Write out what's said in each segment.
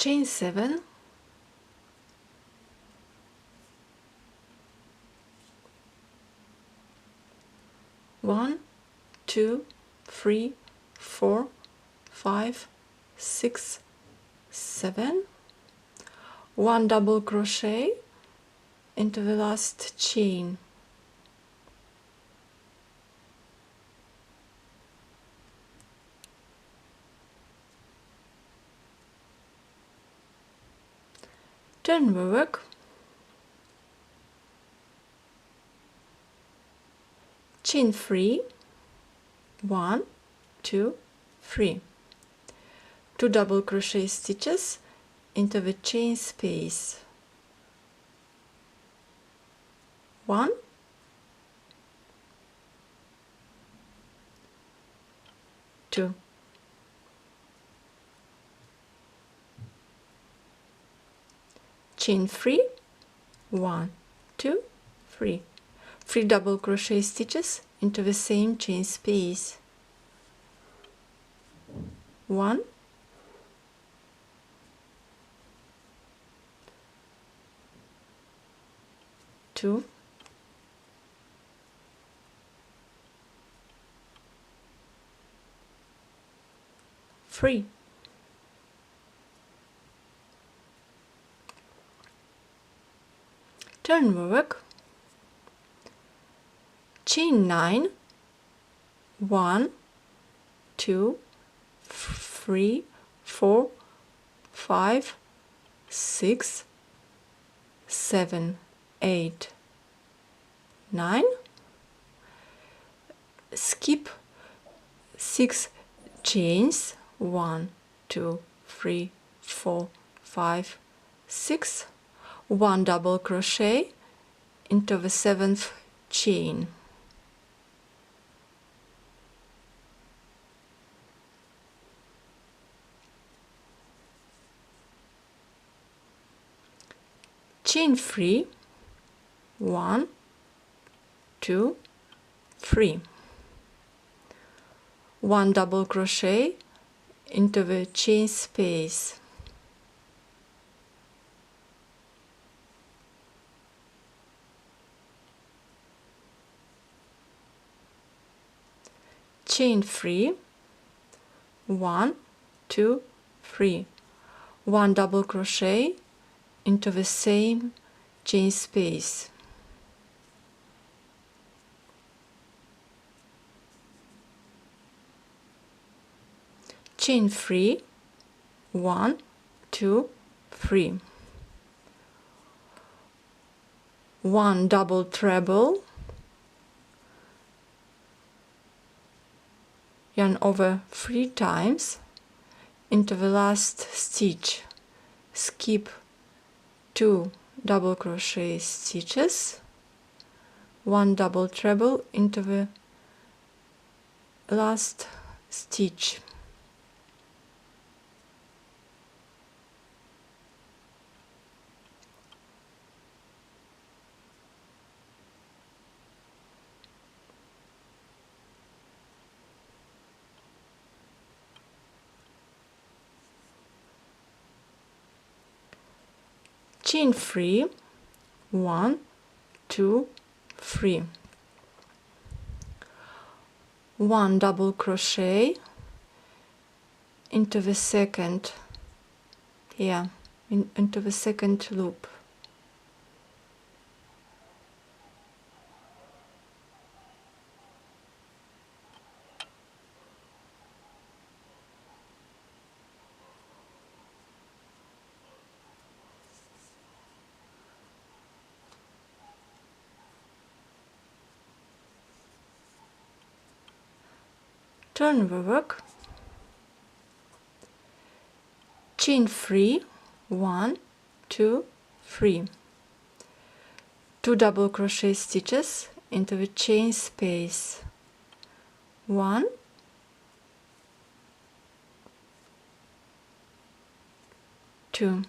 chain 7, 1, 2, 3, 4, 5, 6, 7, 1 double crochet into the last chain, turn the work, chain 3, 1, 2, 3, 2 double crochet stitches into the chain space, 1, 2, chain 3, 1, 2, 3, 3 double crochet stitches into the same chain space, 1, 2, 3, turn the work, chain 9, 1, 2, 3, 4, 5, 6, 7, 8, 9, skip 6 chains, 1, 2, 3, 4, 5, 6, 1 double crochet into the 7th chain, chain 3, 1, 2, 3, 1 double crochet into the chain space, chain 3, 1, 2, 3, 1 double crochet into the same chain space, chain 3, 1, 2, 3, 1 double treble, yarn over 3 times into the last stitch, skip 2 double crochet stitches, 1 double treble into the last stitch, chain 3, 1, 2, 3, 1 double crochet into the second, into the second loop, turn the work, chain 3, 1, 2, 3, 2 double crochet stitches into the chain space, 1, 2,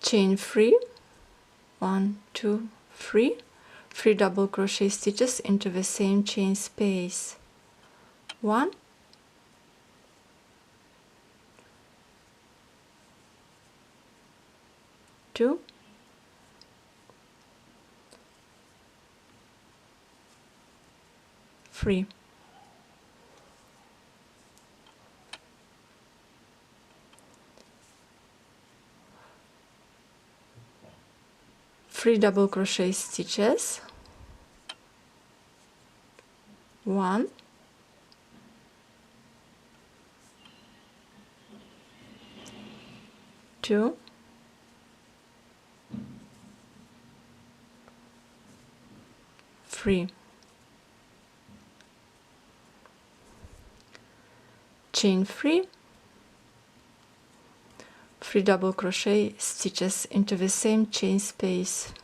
chain 3, 1, 2, 3, 3 double crochet stitches into the same chain space, 1, 2, 3, 3 double crochet stitches, 1, 2, 3, chain 3, 3 double crochet stitches into the same chain space,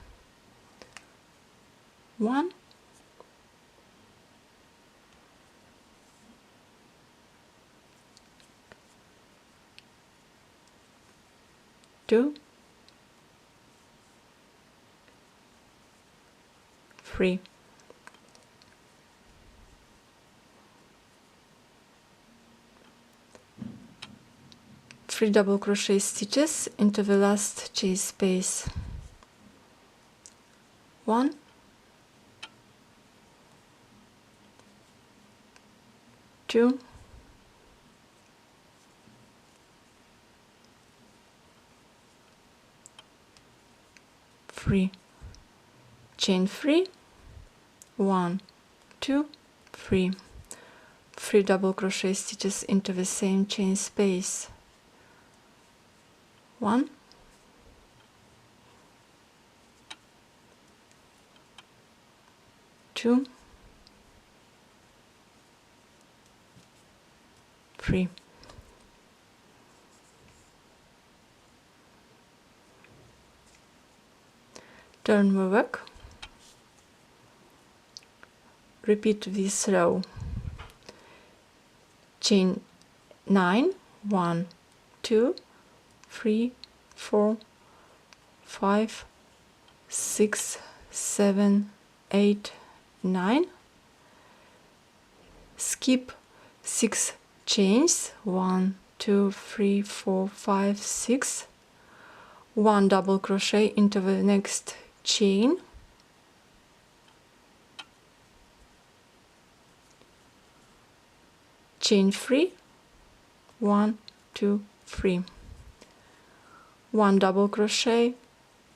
1, 2, 3, 3 double crochet stitches into the last chain space, 1, 2, 3, chain 3, 1, 2, 3, 3 double crochet stitches into the same chain space, 1, 2, 3. Turn the work. Repeat this row. Chain 9, 1, 2, 3, 4, 5, 6, 7, 8, 9. Skip 6 chains, 1, 2, 3, 4, 5, 6. 1 double crochet into the next chain, chain 3, 1, 2, 3, 1 double crochet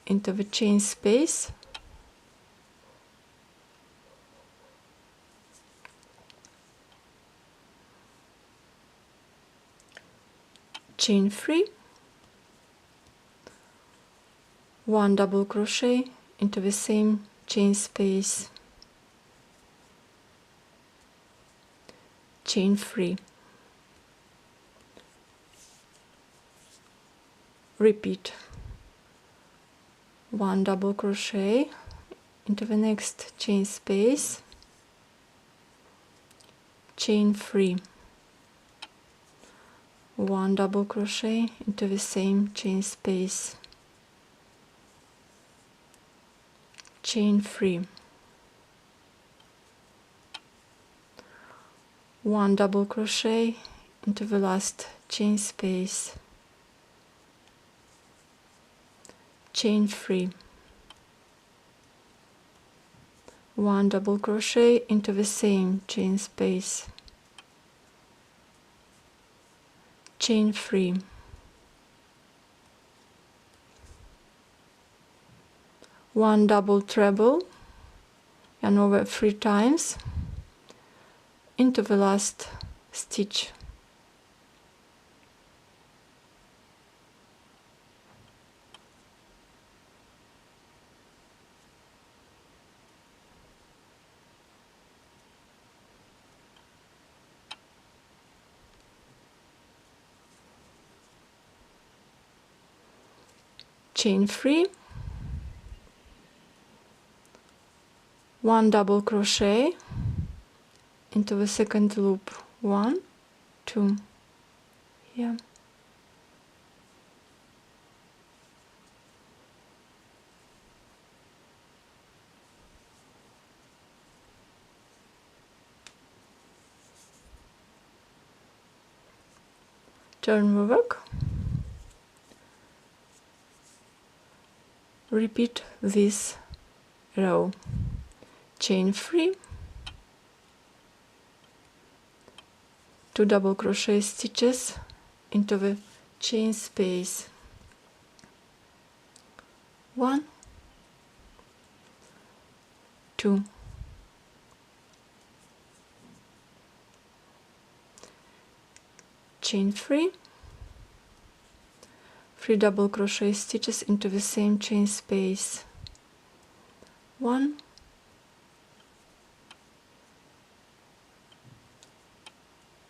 into the chain space, chain 3, 1 double crochet into the same chain space, chain 3, repeat 1 double crochet into the next chain space, chain 3, 1 double crochet into the same chain space, chain 3, 1 double crochet into the last chain space, chain 3, 1 double crochet into the same chain space, chain 3, 1 double treble and over 3 times into the last stitch, chain 3, 1 double crochet into the second loop, 1, 2, here, turn the work, repeat this row. Chain 3, 2 double crochet stitches into the chain space, 1, 2, chain 3, 3 double crochet stitches into the same chain space, 1,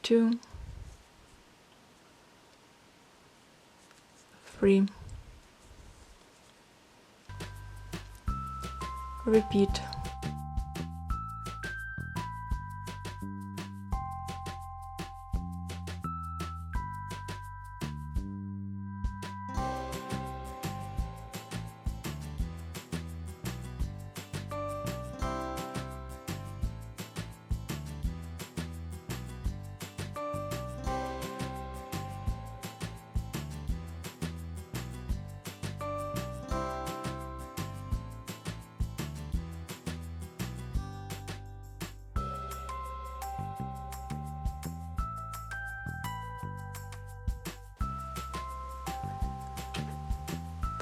2, 3. Repeat.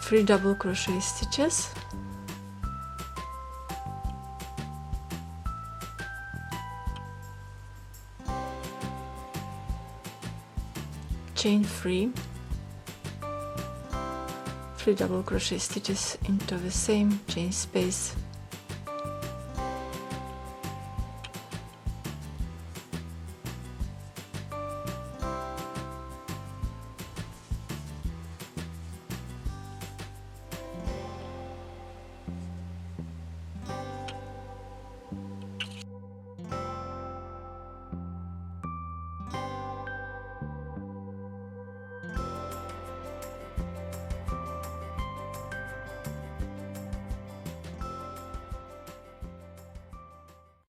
Three double crochet stitches, chain 3, 3 double crochet stitches into the same chain space,